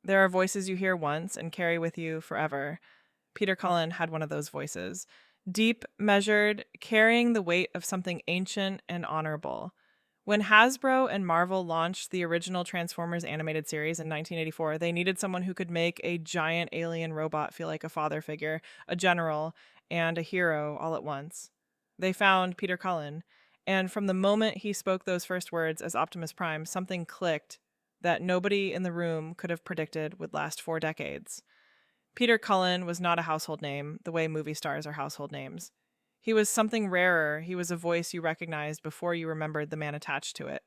There are voices you hear once and carry with you forever. Peter Cullen had one of those voices. Deep, measured, carrying the weight of something ancient and honorable. When Hasbro and Marvel launched the original Transformers animated series in 1984, they needed someone who could make a giant alien robot feel like a father figure, a general, and a hero all at once. They found Peter Cullen, and from the moment he spoke those first words as Optimus Prime, something clicked that nobody in the room could have predicted would last 4 decades. Peter Cullen was not a household name, the way movie stars are household names. He was something rarer. He was a voice you recognized before you remembered the man attached to it.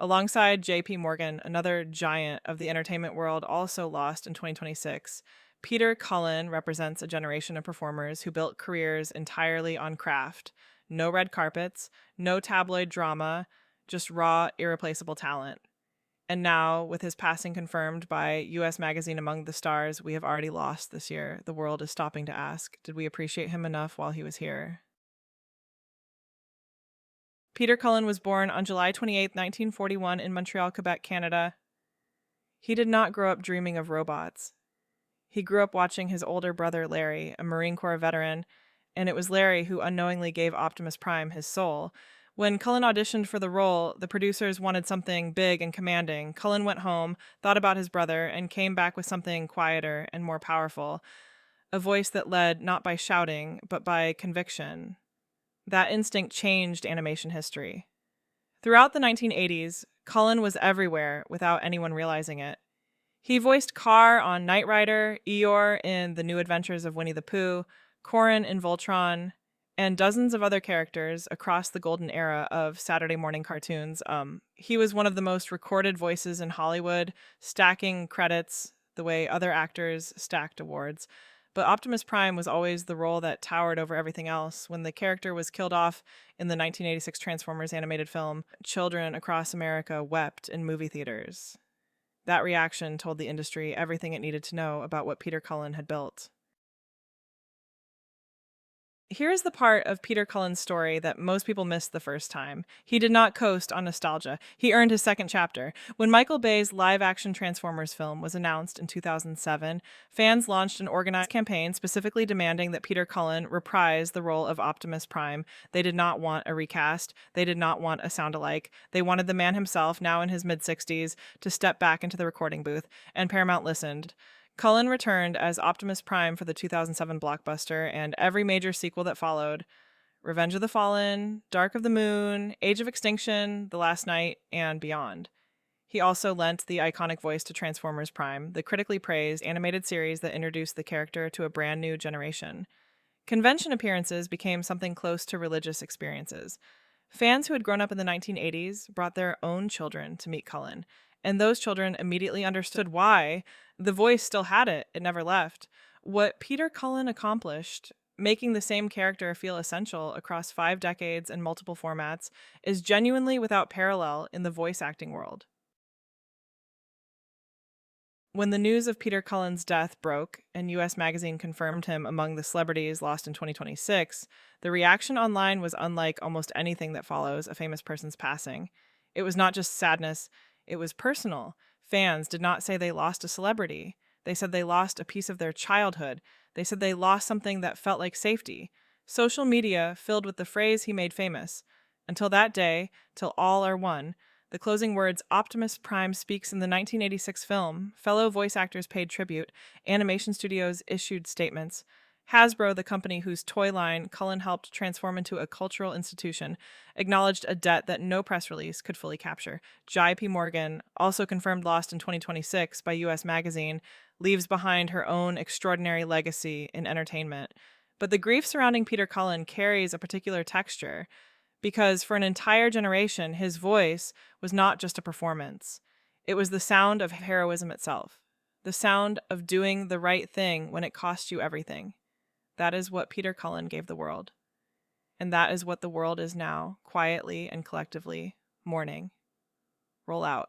Alongside J.P. Morgan, another giant of the entertainment world also lost in 2026, Peter Cullen represents a generation of performers who built careers entirely on craft. No red carpets, no tabloid drama, just raw, irreplaceable talent. And now, with his passing confirmed by US Magazine Among the Stars, we have already lost this year. The world is stopping to ask, did we appreciate him enough while he was here? Peter Cullen was born on July 28, 1941 in Montreal, Quebec, Canada. He did not grow up dreaming of robots. He grew up watching his older brother Larry, a Marine Corps veteran, and it was Larry who unknowingly gave Optimus Prime his soul. When Cullen auditioned for the role, the producers wanted something big and commanding. Cullen went home, thought about his brother, and came back with something quieter and more powerful. A voice that led not by shouting, but by conviction. That instinct changed animation history. Throughout the 1980s, Cullen was everywhere without anyone realizing it. He voiced Carr on Knight Rider, Eeyore in The New Adventures of Winnie the Pooh, Corrin in Voltron, and dozens of other characters across the golden era of Saturday morning cartoons. He was one of the most recorded voices in Hollywood, stacking credits the way other actors stacked awards. But Optimus Prime was always the role that towered over everything else. When the character was killed off in the 1986 Transformers animated film, children across America wept in movie theaters. That reaction told the industry everything it needed to know about what Peter Cullen had built. Here's the part of Peter Cullen's story that most people missed the first time. He did not coast on nostalgia. He earned his second chapter. When Michael Bay's live-action Transformers film was announced in 2007, fans launched an organized campaign specifically demanding that Peter Cullen reprise the role of Optimus Prime. They did not want a recast. They did not want a sound-alike. They wanted the man himself, now in his mid-60s, to step back into the recording booth, and Paramount listened. Cullen returned as Optimus Prime for the 2007 blockbuster and every major sequel that followed: Revenge of the Fallen, Dark of the Moon, Age of Extinction, The Last Knight, and beyond. He also lent the iconic voice to Transformers Prime, the critically praised animated series that introduced the character to a brand new generation. Convention appearances became something close to religious experiences. Fans who had grown up in the 1980s brought their own children to meet Cullen, and those children immediately understood why. The voice still had it, it never left. What Peter Cullen accomplished, making the same character feel essential across 5 decades and multiple formats, is genuinely without parallel in the voice acting world. When the news of Peter Cullen's death broke and US Magazine confirmed him among the celebrities lost in 2026, the reaction online was unlike almost anything that follows a famous person's passing. It was not just sadness, it was personal. Fans did not say they lost a celebrity. They said they lost a piece of their childhood. They said they lost something that felt like safety. Social media filled with the phrase he made famous. Until that day, till all are one. The closing words Optimus Prime speaks in the 1986 film. Fellow voice actors paid tribute. Animation studios issued statements. Hasbro, the company whose toy line Cullen helped transform into a cultural institution, acknowledged a debt that no press release could fully capture. J.P. Morgan, also confirmed lost in 2026 by US Magazine, leaves behind her own extraordinary legacy in entertainment. But the grief surrounding Peter Cullen carries a particular texture, because for an entire generation, his voice was not just a performance. It was the sound of heroism itself, the sound of doing the right thing when it cost you everything. That is what Peter Cullen gave the world. And that is what the world is now, quietly and collectively, mourning. Roll out.